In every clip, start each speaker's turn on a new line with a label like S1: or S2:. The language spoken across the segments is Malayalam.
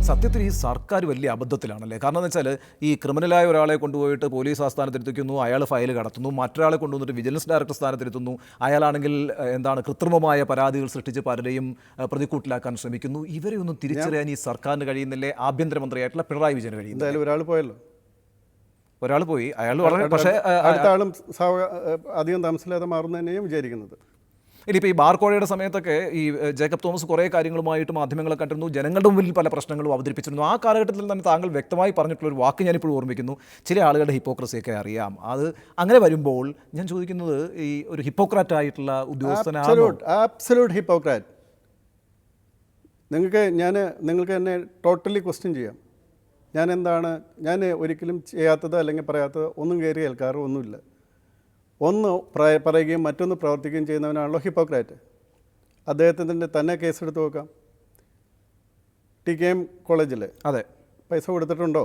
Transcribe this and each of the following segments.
S1: സത്യത്തിൽ ഈ സർക്കാർ വലിയ അബദ്ധത്തിലാണല്ലേ. കാരണം എന്ന് വെച്ചാൽ ഈ ക്രിമിനലായ ഒരാളെ കൊണ്ടുപോയിട്ട് പോലീസ് ആസ്ഥാനത്തിരുത്തിക്കുന്നു, അയാൾ ഫയൽ കടത്തുന്നു, മറ്റൊരാളെ കൊണ്ടുവന്നിട്ട് വിജിലൻസ് ഡയറക്ടർ സ്ഥാനത്തിരുത്തുന്നു, അയാളാണെങ്കിൽ കൃത്രിമമായ പരാതികൾ സൃഷ്ടിച്ച് പലരെയും പ്രതിക്കൂട്ടിലാക്കാൻ ശ്രമിക്കുന്നു. ഇവരെയൊന്നും തിരിച്ചറിയാൻ ഈ സർക്കാരിന് കഴിയുന്നില്ലേ? ആഭ്യന്തരമന്ത്രിയായിട്ടുള്ള പിണറായി വിജയന് കഴിയുന്നു.
S2: എന്തായാലും ഒരാൾ പോയല്ലോ,
S1: ഒരാൾ പോയി, അയാൾ വളരെ പക്ഷേ
S2: അടുത്ത ആളും അധികം താമസില്ലാതെ മാറുന്ന തന്നെയാണ് വിചാരിക്കുന്നത്.
S1: ഇനിയിപ്പോൾ ഈ ബാർക്കോഴയുടെ സമയത്തൊക്കെ ഈ ജേക്കബ് തോമസ് കുറേ കാര്യങ്ങളുമായിട്ട് മാധ്യമങ്ങളെ കണ്ടിരുന്നു, ജനങ്ങളുടെ മുന്നിൽ പല പ്രശ്നങ്ങളും അവതരിപ്പിച്ചിരുന്നു. ആ കാലഘട്ടത്തിൽ തന്നെ താങ്കൾ വ്യക്തമായി പറഞ്ഞിട്ടുള്ളൊരു വാക്ക് ഞാനിപ്പോഴും ഓർമ്മിക്കുന്നു, ചില ആളുകളുടെ ഹിപ്പോക്രസിയൊക്കെ അറിയാം. അത് അങ്ങനെ വരുമ്പോൾ ഞാൻ ചോദിക്കുന്നത്, ഈ ഒരു ഹിപ്പോക്രാറ്റ് ആയിട്ടുള്ള ഉദ്യോഗസ്ഥനാണ്.
S2: Absolute hypocrite. നിങ്ങൾക്ക് എന്നെ ടോട്ടലി ക്വസ്റ്റ്യൻ ചെയ്യാം. ഞാൻ ഒരിക്കലും ചെയ്യാത്തത് അല്ലെങ്കിൽ പറയാത്തത് ഒന്നും കയറി ഏൽക്കാറ് ഒന്നുമില്ല. ഒന്ന് പറയുകയും മറ്റൊന്ന് പ്രവർത്തിക്കുകയും ചെയ്യുന്നവനാണല്ലോ ഹിപ്പോക്രാറ്റ്. അദ്ദേഹത്തിൻ്റെ തന്നെ കേസെടുത്ത് നോക്കാം. TKM കോളേജിൽ
S1: അതെ
S2: പൈസ കൊടുത്തിട്ടുണ്ടോ?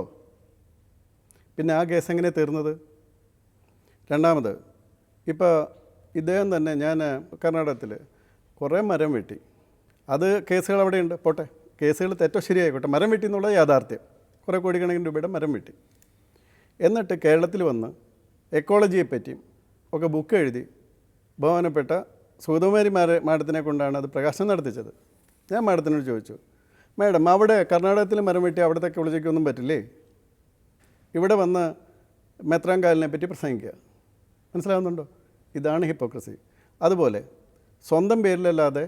S2: പിന്നെ ആ കേസ് എങ്ങനെ തീർന്നത്? രണ്ടാമത്, ഇപ്പോൾ ഇദ്ദേഹം തന്നെ, ഞാൻ കർണാടകത്തിൽ കുറേ മരം വെട്ടി. അത് കേസുകൾ അവിടെയുണ്ട്, പോട്ടെ, കേസുകൾ തെറ്റോ ശരിയായിക്കോട്ടെ, മരം വെട്ടി എന്നുള്ളത് യാഥാർത്ഥ്യം. കുറേ കോടിക്കണക്കിന് രൂപയുടെ മരം വെട്ടി. എന്നിട്ട് കേരളത്തിൽ വന്ന് എക്കോളജിയെപ്പറ്റിയും ഒക്കെ ബുക്ക് എഴുതി ബഹുമാനപ്പെട്ട സുഗതകുമാരി മാഡത്തിനെ കൊണ്ടാണ് അത് പ്രകാശനം നടത്തിച്ചത്. ഞാൻ മാഡത്തിനോട് ചോദിച്ചു, മാഡം അവിടെ കർണാടകത്തിൽ മരം വെട്ടി അവിടുത്തെ എക്കോളജിക്കൊന്നും പറ്റില്ലേ? ഇവിടെ വന്ന് മെത്രാങ്കാലിനെ പറ്റി പ്രസംഗിക്കുക. മനസ്സിലാകുന്നുണ്ടോ? ഇതാണ് ഹിപ്പോക്രസി. അതുപോലെ സ്വന്തം പേരിലല്ലാതെ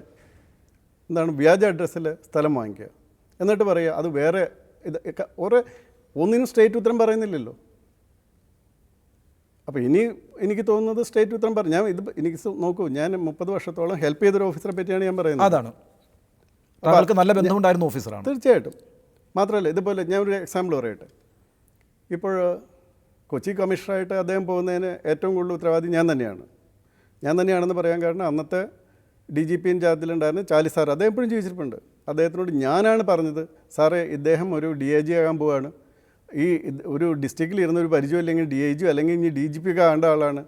S2: വ്യാജ അഡ്രസ്സിൽ സ്ഥലം വാങ്ങിക്കുക, എന്നിട്ട് പറയുക അത് വേറെ ഒന്നിനും സ്റ്റേറ്റ് ഉത്തരം പറയുന്നില്ലല്ലോ. അപ്പോൾ എനിക്ക് തോന്നുന്നത് സ്റ്റേറ്റ് ഉത്തരം എനിക്ക് നോക്കൂ, ഞാൻ 30 വർഷത്തോളം ഹെൽപ്പ് ചെയ്തൊരു ഓഫീസറെ പറ്റിയാണ് ഞാൻ പറയുന്നത്.
S1: അതാണ്, താങ്കൾക്ക് നല്ല ബന്ധമുണ്ടായിരുന്ന ഓഫീസറാണ്.
S2: തീർച്ചയായിട്ടും. മാത്രമല്ല, ഇതുപോലെ ഞാൻ ഒരു എക്സാമ്പിൾ പറയട്ടെ. ഇപ്പോൾ കൊച്ചി കമ്മീഷണറായിട്ട് അദ്ദേഹം പോകുന്നതിന് ഏറ്റവും കൂടുതൽ ഉത്തരവാദി ഞാൻ തന്നെയാണെന്ന് പറയാൻ കാരണം അന്നത്തെ DGP ചാർജിലുണ്ടായിരുന്ന ചാലി സാർ, അദ്ദേഹം എപ്പോഴും ജീവിച്ചിട്ടുണ്ട്. അദ്ദേഹത്തിനോട് ഞാനാണ് പറഞ്ഞത്, സാറേ ഇദ്ദേഹം ഒരു DIG ആകാൻ പോവുകയാണ്, ഈ ഒരു ഡിസ്ട്രിക്റ്റിൽ ഇരുന്ന ഒരു പരിചയം അല്ലെങ്കിൽ DIG അല്ലെങ്കിൽ ഇനി DGP ഒക്കെ ആകേണ്ട ആളാണ്,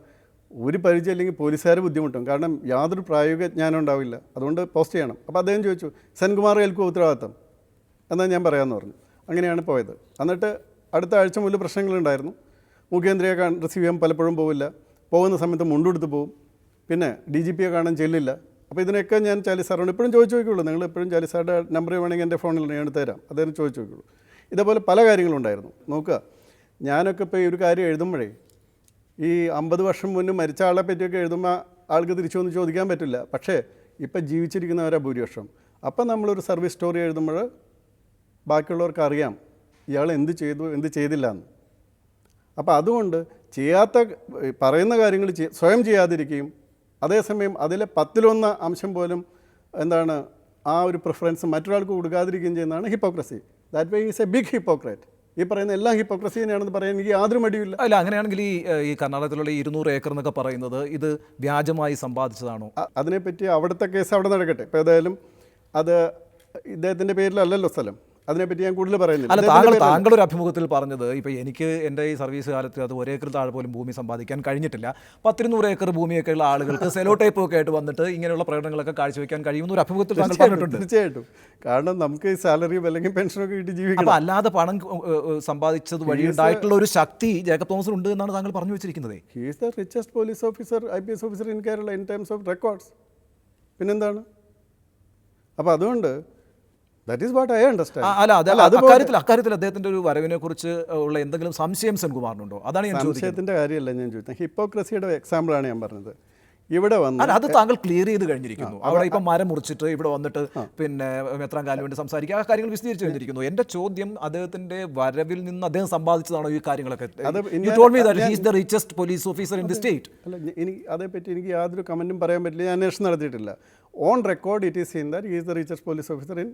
S2: ഒരു പരിചയം അല്ലെങ്കിൽ പോലീസുകാർ ബുദ്ധിമുട്ടും, കാരണം യാതൊരു പ്രായോഗിക ജ്ഞാനം ഉണ്ടാവില്ല, അതുകൊണ്ട് പോസ്റ്റ് ചെയ്യണം. അപ്പോൾ അദ്ദേഹം ചോദിച്ചു, സെൻകുമാർ ഏൽക്കും ഉത്തരവാദിത്തം എന്നാൽ ഞാൻ പറയാമെന്ന് പറഞ്ഞു. അങ്ങനെയാണ് പോയത്. എന്നിട്ട് അടുത്ത ആഴ്ച മുതൽ പ്രശ്നങ്ങളുണ്ടായിരുന്നു. മുഖ്യമന്ത്രിയെ റിസീവ് ചെയ്യാൻ പലപ്പോഴും പോവില്ല, പോകുന്ന സമയത്ത് മുണ്ടെടുത്ത് പോകും, പിന്നെ DGPയെ കാണാൻ ചെല്ലില്ല. അപ്പോൾ ഇതിനൊക്കെ ഞാൻ ചാലി സാറിനോട് എപ്പോഴും ചോദിച്ചു നോക്കിയുള്ളൂ. നിങ്ങൾ എപ്പോഴും ചാലി സാറിൻ്റെ നമ്പർ വേണമെങ്കിൽ എൻ്റെ ഫോണിൽ ഞാൻ എടുത്ത് തരാം, അദ്ദേഹം ചോദിച്ചു നോക്കിയുള്ളൂ. ഇതേപോലെ പല കാര്യങ്ങളുണ്ടായിരുന്നു. നോക്കുക, ഞാനൊക്കെ ഇപ്പോൾ ഈ ഒരു കാര്യം എഴുതുമ്പോഴേ, ഈ 50 വർഷം മുന്നേ മരിച്ച ആളെ പറ്റിയൊക്കെ എഴുതുമ്പോൾ ആൾക്ക് തിരിച്ചൊന്നും ചോദിക്കാൻ പറ്റില്ല. പക്ഷേ ഇപ്പം ജീവിച്ചിരിക്കുന്നവരാ ഭൂരിപക്ഷം. അപ്പം നമ്മളൊരു സർവീസ് സ്റ്റോറി എഴുതുമ്പോൾ ബാക്കിയുള്ളവർക്ക് അറിയാം ഇയാൾ എന്ത് ചെയ്തു എന്ത് ചെയ്തില്ല എന്ന്. അപ്പോൾ അതുകൊണ്ട് പറയുന്ന കാര്യങ്ങൾ സ്വയം ചെയ്യാതിരിക്കുകയും അതേസമയം അതിലെ 10-1 അംശം പോലും ആ ഒരു പ്രിഫറൻസ് മറ്റൊരാൾക്ക് കൊടുക്കാതിരിക്കുകയും ചെയ്യുന്നതാണ് hypocrisy. That way is a big hypocrite. ഈ പറയുന്ന എല്ലാം ഹിപ്പോക്രസി തന്നെയാണെന്ന് പറയാൻ എനിക്ക് യാതൊരു മടിയില്ല.
S1: അല്ല, അങ്ങനെയാണെങ്കിൽ ഈ കർണാടകത്തിലുള്ള 200 ഏക്കർ എന്നൊക്കെ പറയുന്നത് ഇത് വ്യാജമായി സമ്പാദിച്ചതാണോ?
S2: അതിനെപ്പറ്റി അവിടുത്തെ കേസ് അവിടെ നടക്കട്ടെ. ഇപ്പോൾ ഏതായാലും അത് ഇദ്ദേഹത്തിൻ്റെ പേരിലല്ലല്ലോ സ്ഥലം, അതിനെപ്പറ്റി ഞാൻ കൂടുതൽ പറയുന്നില്ല.
S1: അല്ല, താങ്കളൊരു അഭിമുഖത്തിൽ പറഞ്ഞത്, ഇപ്പോൾ എനിക്ക് എൻ്റെ ഈ സർവീസ് കാലത്ത് അത് 1 ഏക്കർ താഴെ പോലും ഭൂമി സമ്പാദിക്കാൻ കഴിഞ്ഞിട്ടില്ല, 10-200 ഏക്കർ ഭൂമിയൊക്കെ ഉള്ള ആളുകൾക്ക് സെലോ ടൈപ്പ് ഒക്കെ ആയിട്ട് വന്നിട്ട് ഇങ്ങനെയുള്ള പ്രകടനങ്ങളൊക്കെ കാഴ്ചവെക്കാൻ കഴിയുമെന്ന് ഒരു അഭിമുഖത്തിൽ താങ്കൾ പറഞ്ഞിട്ടുണ്ട്.
S2: തീർച്ചയായിട്ടും. കാരണം നമുക്ക് സാലറിയും അല്ലെങ്കിൽ പെൻഷനൊക്കെ കിട്ടി ജീവിക്കണം.
S1: അപ്പോൾ അല്ലാതെ പണം സമ്പാദിച്ചത് വഴി ഉണ്ടായിട്ടുള്ള ഒരു ശക്തി ജേക്കബ് തോമസിന് ഉണ്ട് എന്നാണ് താങ്കൾ പറഞ്ഞു വെച്ചിരിക്കുന്നത്.
S2: He is the richest police officer, IPS officer in Kerala in terms of records. പിന്നെന്താണ്? അപ്പോൾ അതുകൊണ്ട് that is what I understand.
S1: അക്കാര്യത്തിൽ അദ്ദേഹത്തിന്റെ ഒരു വരവിനെ കുറിച്ച് ഉള്ള എന്തെങ്കിലും സംശയം സെൻകുമാറിനുണ്ടോ? അതാണ് ഞാൻ ചോദിച്ചത്.
S2: സംശയത്തിന്റെ കാര്യമല്ല ഞാൻ ചോദിച്ചത്, ഹിപ്പോക്രസിയുടെ എക്സാമ്പിളാണ് ഞാൻ പറഞ്ഞത്. ഇവിടെ വന്ന്
S1: അത് താങ്കൾ ക്ലിയർ ചെയ്ത് കഴിഞ്ഞിരിക്കുന്നു. അവിടെ ഇപ്പം മരം മുറിച്ചിട്ട് ഇവിടെ വന്നിട്ട് പിന്നെ മെത്രാങ്കാലിന് വേണ്ടി സംസാരിക്കുക, ആ കാര്യങ്ങൾ വിശദീകരിച്ച് കഴിഞ്ഞിരിക്കുന്നു. എൻ്റെ ചോദ്യം, അദ്ദേഹത്തിന്റെ വരവിൽ നിന്ന് അദ്ദേഹം സമ്പാദിച്ചതാണോ ഈ കാര്യങ്ങളൊക്കെ? You told me that he is the richest police officer in the state.
S2: അല്ല, അതേപ്പറ്റി എനിക്ക് യാതൊരു കമൻറ്റും പറയാൻ പറ്റില്ല. ഞാൻ അന്വേഷണം നടത്തിയിട്ടില്ല. On record it is seen that he is the richest police officer in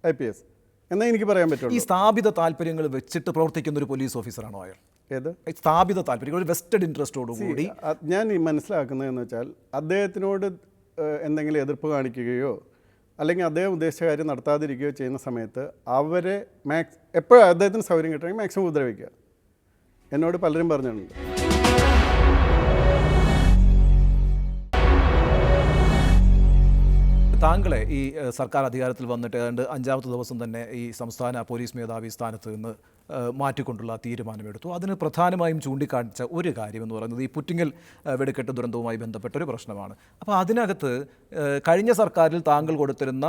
S2: IPS എന്നാ എനിക്ക് പറയാൻ പറ്റുള്ളൂ.
S1: ഈ സ്ഥാപിത താല്പര്യങ്ങൾ വെച്ചിട്ട് പ്രവർത്തിക്കുന്ന ഒരു പോലീസ് ഓഫീസറാണോ അയാൾ?
S2: ഏത്
S1: സ്ഥാപിത താല്പര്യം, ഒരു വെസ്റ്റഡ് ഇൻട്രസ്റ്റോടുകൂടി?
S2: ഞാൻ മനസ്സിലാക്കുന്നതെന്ന് വെച്ചാൽ, അദ്ദേഹത്തിനോട് എന്തെങ്കിലും എതിർപ്പ് കാണിക്കുകയോ അല്ലെങ്കിൽ അദ്ദേഹം ഉദ്ദേശിച്ച കാര്യം നടത്താതിരിക്കുകയോ ചെയ്യുന്ന സമയത്ത് അവരെ എപ്പോഴും അദ്ദേഹത്തിന് സൗകര്യം കിട്ടണമെങ്കിൽ മാക്സിമം ഉപദ്രവിക്കുക. എന്നോട് പലരും പറഞ്ഞിട്ടുണ്ട്.
S1: താങ്കളെ ഈ സർക്കാർ അധികാരത്തിൽ വന്നിട്ട് ഏതാണ്ട് 5ാമത്തെ ദിവസം തന്നെ ഈ സംസ്ഥാന പോലീസ് മേധാവി സ്ഥാനത്ത് നിന്ന് മാറ്റിക്കൊണ്ടുള്ള തീരുമാനമെടുത്തു. അതിന് പ്രധാനമായും ചൂണ്ടിക്കാണിച്ച ഒരു കാര്യമെന്ന് പറയുന്നത് ഈ പുറ്റിങ്ങൽ വെടിക്കെട്ട് ദുരന്തവുമായി ബന്ധപ്പെട്ട ഒരു പ്രശ്നമാണ്. അപ്പോൾ അതിനകത്ത് കഴിഞ്ഞ സർക്കാരിൽ താങ്കൾ കൊടുത്തിരുന്ന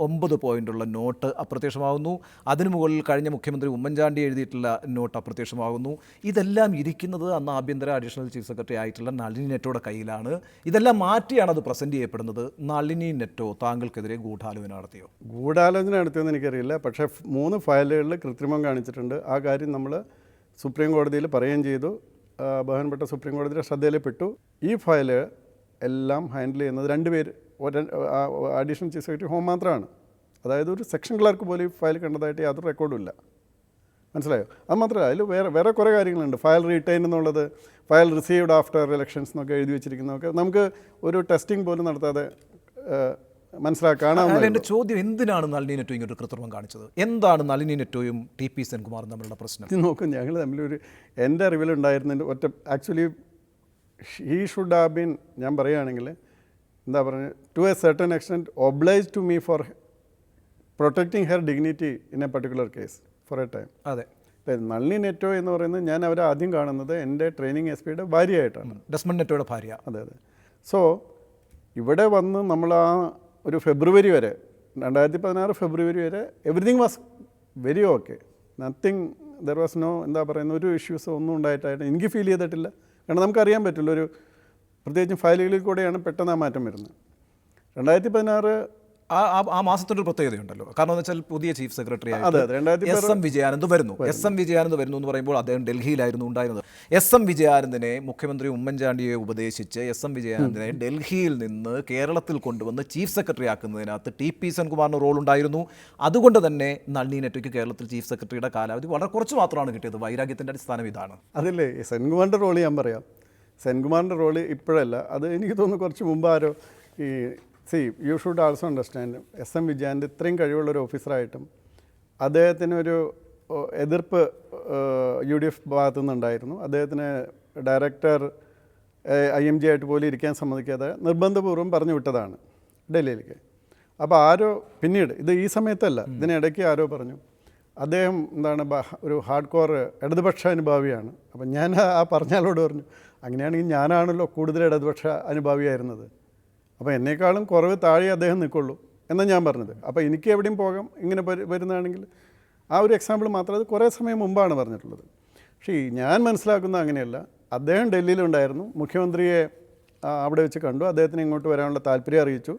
S1: 9 പോയിൻ്റുള്ള നോട്ട് അപ്രത്യക്ഷമാകുന്നു. അതിനു മുകളിൽ കഴിഞ്ഞ മുഖ്യമന്ത്രി ഉമ്മൻചാണ്ടി എഴുതിയിട്ടുള്ള നോട്ട് അപ്രത്യക്ഷമാകുന്നു. ഇതെല്ലാം ഇരിക്കുന്നത് അന്ന് ആഭ്യന്തര അഡീഷണൽ ചീഫ് സെക്രട്ടറി ആയിട്ടുള്ള നളിനി നെറ്റോയുടെ കയ്യിലാണ്. ഇതെല്ലാം മാറ്റിയാണ് അത് പ്രസൻറ്റ് ചെയ്യപ്പെടുന്നത്. നളിനി നെറ്റോ താങ്കൾക്കെതിരെ ഗൂഢാലോചന നടത്തിയോ?
S2: ഗൂഢാലോചന നടത്തിയെന്ന് എനിക്കറിയില്ല. പക്ഷേ 3 ഫയലുകളിൽ കൃത്രിമം കാണിച്ചിട്ടുണ്ട്. ആ കാര്യം നമ്മൾ സുപ്രീം കോടതിയിൽ പറയുകയും ചെയ്തു. ബഹുമാനപ്പെട്ട സുപ്രീം കോടതിയുടെ ശ്രദ്ധയിൽപ്പെട്ടു. ഈ ഫയല് എല്ലാം ഹാൻഡിൽ ചെയ്യുന്നത് 2 പേര്, അഡീഷണൽ ചീഫ് സെക്രട്ടറി ഹോം മാത്രമാണ്. അതായത് ഒരു സെക്ഷൻ ക്ലർക്ക് പോലും ഈ ഫയൽ കണ്ടതായിട്ട് യാതൊരു റെക്കോർഡും ഇല്ല. മനസ്സിലായോ? അത് മാത്രമല്ല, അതിൽ വേറെ കുറേ കാര്യങ്ങളുണ്ട്. ഫയൽ റീറ്റെയിൻ എന്നുള്ളത്, ഫയൽ റിസീവ്ഡ് ആഫ്റ്റർ ഇലക്ഷൻസ് എന്നൊക്കെ എഴുതി വെച്ചിരിക്കുന്നതൊക്കെ നമുക്ക് ഒരു ടെസ്റ്റിംഗ് പോലും നടത്താതെ മനസ്സിലാക്കാനാണ്.
S1: എൻ്റെ ചോദ്യം, എന്തിനാണ് നളിനി നെറ്റോ ഇങ്ങോട്ട് കൃത്രിമം കാണിച്ചത്? എന്താണ് നളിനി നെറ്റോയും ടി.പി. സെൻകുമാറും തമ്മിലുള്ള പ്രശ്നം?
S2: നോക്കും, ഞങ്ങൾ തമ്മിലൊരു എൻ്റെ അറിവിലുണ്ടായിരുന്നതിൻ്റെ ഒറ്റ actually he should have been, ഞാൻ പറയുകയാണെങ്കിൽ എന്താ പറയുക, to a certain extent oblige to me for protecting her dignity in a particular case for a time.
S1: അതെ,
S2: നളിനി നെറ്റോ എന്ന് പറയുന്നത് ഞാൻ അവരെ ആദ്യം കാണുന്നത് എൻ്റെ ട്രെയിനിങ് എസ് പിയുടെ ഭാര്യയായിട്ടാണ്.
S1: ഡെസ്മണ്ട് നെറ്റോയുടെ ഭാര്യ.
S2: അതെ. സോ ഇവിടെ വന്ന് നമ്മൾ ആ ഒരു ഫെബ്രുവരി വരെ, 2016 ഫെബ്രുവരി വരെ everything was very okay. Nothing, there was no, എന്താ പറയുന്ന, ഒരു ഇഷ്യൂസ് ഒന്നും ഉണ്ടായിട്ടായിട്ട് എനിക്ക് ഫീൽ ചെയ്തിട്ടില്ല. കാരണം നമുക്കറിയാൻ പറ്റില്ല, ഒരു പ്രത്യേകിച്ചും ഫയലുകളിൽ കൂടെയാണ് പെട്ടെന്ന് ആ മാറ്റം വരുന്നത്. 2016
S1: ആ മാസത്തിൻ്റെ ഒരു പ്രത്യേകതയുണ്ടല്ലോ. കാരണം എന്ന് വെച്ചാൽ പുതിയ ചീഫ് സെക്രട്ടറി
S2: അതെ
S1: എസ്.എം. വിജയാനന്ദ് വരുന്നു. എസ്.എം. വിജയാനന്ദ് വരുന്നു എന്ന് പറയുമ്പോൾ അദ്ദേഹം ഡൽഹിയിലായിരുന്നു ഉണ്ടായിരുന്നത്. എസ്.എം. വിജയാനന്ദിനെ മുഖ്യമന്ത്രി ഉമ്മൻചാണ്ടിയെ ഉപദേശിച്ച് എസ്.എം. വിജയാനന്ദിനെ ഡൽഹിയിൽ നിന്ന് കേരളത്തിൽ കൊണ്ടുവന്ന് ചീഫ് സെക്രട്ടറി ആക്കുന്നതിനകത്ത് ടി.പി. സെൻകുമാറിന് റോൾ ഉണ്ടായിരുന്നു. അതുകൊണ്ട് തന്നെ നളിനി നെറ്റോയ്ക്ക് കേരളത്തിൽ ചീഫ് സെക്രട്ടറിയുടെ കാലാവധി വളരെ കുറച്ച് മാത്രമാണ് കിട്ടിയത്. വൈരാഗ്യത്തിൻ്റെ അടിസ്ഥാനം ഇതാണ്.
S2: അതില്ലേ സെൻകുമാറിൻ്റെ റോള് ഞാൻ പറയാം. സെൻകുമാറിൻ്റെ റോള് ഇപ്പോഴല്ല, അത് എനിക്ക് തോന്നുന്നു കുറച്ച് മുമ്പ് ആരോ ഈ you should also understand, S M. Vijayanand ഇത്രയും കഴിവുള്ളൊരു ഓഫീസറായിട്ടും അദ്ദേഹത്തിനൊരു എതിർപ്പ് UDF ഭാഗത്തു നിന്നുണ്ടായിരുന്നു. അദ്ദേഹത്തിന് ഡയറക്ടർ IMG ആയിട്ട് പോലും ഇരിക്കാൻ സമ്മതിക്കാതെ നിർബന്ധപൂർവ്വം പറഞ്ഞു വിട്ടതാണ് ഡൽഹിയിലേക്ക്. അപ്പോൾ ആരോ പിന്നീട്, ഇത് ഈ സമയത്തല്ല, ഇതിനിടയ്ക്ക് ആരോ പറഞ്ഞു അദ്ദേഹം എന്താണ് ഒരു ഹാർഡ് കോർ ഇടതുപക്ഷ അനുഭാവിയാണ്. അപ്പം ഞാൻ ആ പറഞ്ഞാലോട് പറഞ്ഞു, അങ്ങനെയാണെങ്കിൽ ഞാനാണല്ലോ കൂടുതൽ ഇടതുപക്ഷ അനുഭാവിയായിരുന്നത്, അപ്പോൾ എന്നേക്കാളും കുറവ് താഴെ അദ്ദേഹം നിൽക്കുള്ളൂ എന്നാണ് ഞാൻ പറഞ്ഞത്. അപ്പോൾ എനിക്ക് എവിടെയും പോകാം ഇങ്ങനെ വരുന്നതാണെങ്കിൽ. ആ ഒരു എക്സാമ്പിൾ മാത്രം, അത് കുറേ സമയം മുമ്പാണ് പറഞ്ഞിട്ടുള്ളത്. പക്ഷേ ഞാൻ മനസ്സിലാക്കുന്നത് അങ്ങനെയല്ല. അദ്ദേഹം ഡൽഹിയിലുണ്ടായിരുന്നു, മുഖ്യമന്ത്രിയെ അവിടെ വെച്ച് കണ്ടു, അദ്ദേഹത്തിന് ഇങ്ങോട്ട് വരാനുള്ള താല്പര്യം അറിയിച്ചു.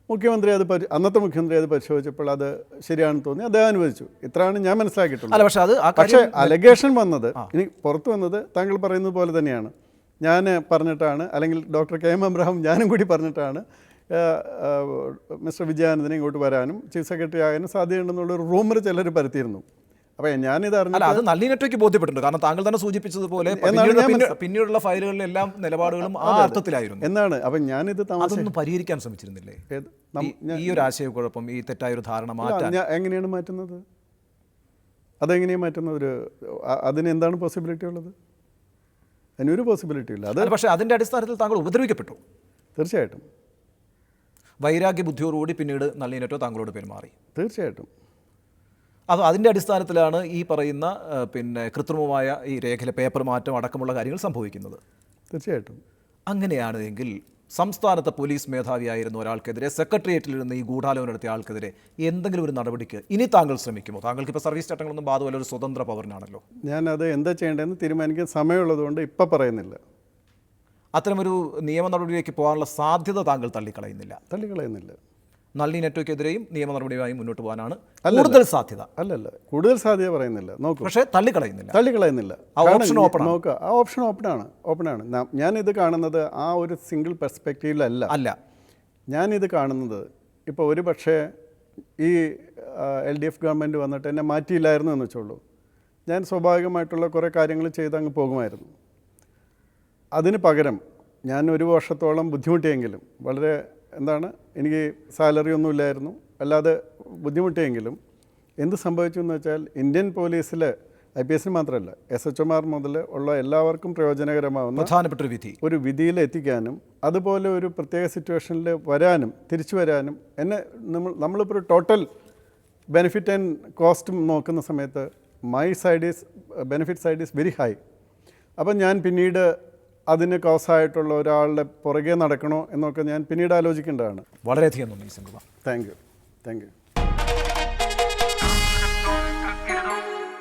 S2: മുഖ്യമന്ത്രി അത് അന്നത്തെ മുഖ്യമന്ത്രി അത് പരിശോധിച്ചപ്പോൾ അത് ശരിയാണെന്ന് തോന്നി, അദ്ദേഹം അനുവദിച്ചു. ഇത്രയാണ് ഞാൻ മനസ്സിലാക്കിയിട്ടുള്ളത്. പക്ഷേ അലഗേഷൻ വന്നത്, ഇനി പുറത്തു വന്നത് താങ്കൾ പറയുന്നത് പോലെ തന്നെയാണ്. ഞാൻ പറഞ്ഞിട്ടാണ്, അല്ലെങ്കിൽ ഡോക്ടർ KM അബ്രഹാം ഞാനും കൂടി പറഞ്ഞിട്ടാണ് മിസ്റ്റർ വിജയാനന്ദനെ ഇങ്ങോട്ട് വരാനും ചീഫ് സെക്രട്ടറി ആകാനും സാധ്യതയുണ്ടെന്നുള്ളൊരു റൂമർ ചിലർ പരത്തിയിരുന്നു. അപ്പോൾ ഞാനിത് അറിഞ്ഞു.
S1: അത് നളിനി നെറ്റോയ്ക്ക് ബോധ്യപ്പെട്ടിട്ടുണ്ട്. കാരണം താങ്കൾ തന്നെ സൂചിപ്പിച്ചതുപോലെ പിന്നീടുള്ള ഫയലുകളിലെല്ലാം നിലപാടുകളും ആ അർത്ഥത്തിലായിരുന്നു
S2: എന്നാണ്. അപ്പം ഞാനിത്
S1: അതൊന്നും പരിഹരിക്കാൻ ശ്രമിച്ചിരുന്നില്ലേ? ഈ ഒരു ആശയക്കുഴപ്പം, ഈ തെറ്റായൊരു ധാരണ മാറ്റാൻ
S2: എങ്ങനെയാണ് മാറ്റുന്നത്? അതെങ്ങനെയാണ് മാറ്റുന്നത്? അതിന് എന്താണ് പോസിബിലിറ്റി ഉള്ളത്? അതിനൊരു പോസിബിലിറ്റി ഇല്ല. അത്
S1: പക്ഷേ അതിൻ്റെ അടിസ്ഥാനത്തിൽ താങ്കൾ ഉപദ്രവിക്കപ്പെട്ടു.
S2: തീർച്ചയായിട്ടും.
S1: വൈരാഗ്യ ബുദ്ധിയോടുകൂടി പിന്നീട് നളിനി നെറ്റോ താങ്കളോട് പെരുമാറി.
S2: തീർച്ചയായിട്ടും.
S1: അത് അതിൻ്റെ അടിസ്ഥാനത്തിലാണ് ഈ പറയുന്ന കൃത്രിമമായ ഈ രേഖയിലെ പേപ്പർ മാറ്റം അടക്കമുള്ള കാര്യങ്ങൾ സംഭവിക്കുന്നത്.
S2: തീർച്ചയായിട്ടും.
S1: അങ്ങനെയാണ് എങ്കിൽ സംസ്ഥാനത്തെ പോലീസ് മേധാവിയായിരുന്ന ഒരാൾക്കെതിരെ, സെക്രട്ടേറിയറ്റിൽ നിന്ന് ഈ ഗൂഢാലോചന നടത്തിയ ആൾക്കെതിരെ എന്തെങ്കിലും ഒരു നടപടിക്ക് ഇനി താങ്കൾ ശ്രമിക്കുമോ? താങ്കൾക്ക് ഇപ്പോൾ സർവീസ് ചട്ടങ്ങളൊന്നും ബാധുവല്ല, ഒരു സ്വതന്ത്ര പൗരനാണല്ലോ.
S2: ഞാനത് എന്താ ചെയ്യേണ്ടതെന്ന് തീരുമാനിക്കാൻ സമയമുള്ളതുകൊണ്ട് ഇപ്പം പറയുന്നില്ല.
S1: അത്തരമൊരു നിയമ നടപടിയിലേക്ക് പോകാനുള്ള സാധ്യത താങ്കൾ
S2: തള്ളിക്കളയുന്നില്ല.
S1: നളിനി നെറ്റോയ്ക്കെതിരെയും നിയമ നടപടിയുമായി മുന്നോട്ട് പോകാനാണ് കൂടുതൽ സാധ്യത.
S2: അല്ലല്ല, കൂടുതൽ സാധ്യത പറയുന്നില്ല. നോക്കൂ,
S1: പക്ഷേ തള്ളിക്കളയുന്നില്ല.
S2: ആ ഓപ്ഷൻ ഓപ്പണാണ്. ഞാനിത് കാണുന്നത് ആ ഒരു സിംഗിൾ പെർസ്പെക്റ്റീവിലല്ല. ഞാനിത് കാണുന്നത് ഇപ്പോൾ ഒരു പക്ഷേ ഈ LDF ഗവൺമെൻറ് വന്നിട്ട് എന്നെ മാറ്റിയില്ലായിരുന്നു എന്ന് വെച്ചോളൂ, ഞാൻ സ്വാഭാവികമായിട്ടുള്ള കുറേ കാര്യങ്ങൾ ചെയ്ത് അങ്ങ് പോകുമായിരുന്നു. അതിന് പകരം ഞാൻ ഒരു വർഷത്തോളം ബുദ്ധിമുട്ടിയെങ്കിലും, വളരെ എനിക്ക് സാലറി ഒന്നുമില്ലായിരുന്നു, അല്ലാതെ ബുദ്ധിമുട്ടിയെങ്കിലും എന്ത് സംഭവിച്ചു എന്ന് വെച്ചാൽ ഇന്ത്യൻ പോലീസിൽ IPS മാത്രമല്ല SHOമാർ മുതൽ ഉള്ള എല്ലാവർക്കും പ്രയോജനകരമാവുന്ന
S1: പ്രധാനപ്പെട്ട ഒരു വിധി.
S2: ഒരു വിധിയിൽ എത്തിക്കാനും അതുപോലെ ഒരു പ്രത്യേക സിറ്റുവേഷനിൽ വരാനും തിരിച്ചു വരാനും നമ്മളിപ്പോൾ ഒരു ടോട്ടൽ ബെനിഫിറ്റ് ആൻഡ് കോസ്റ്റും നോക്കുന്ന സമയത്ത് benefit side is very high. അപ്പം ഞാൻ പിന്നീട് അതിന് കോസായിട്ടുള്ള ഒരാളുടെ പുറകെ നടക്കണോ എന്നൊക്കെ ഞാൻ പിന്നീട് ആലോചിക്കേണ്ടതാണ്.
S1: വളരെയധികം നന്ദി സെൻകുമാർ.
S2: Thank you.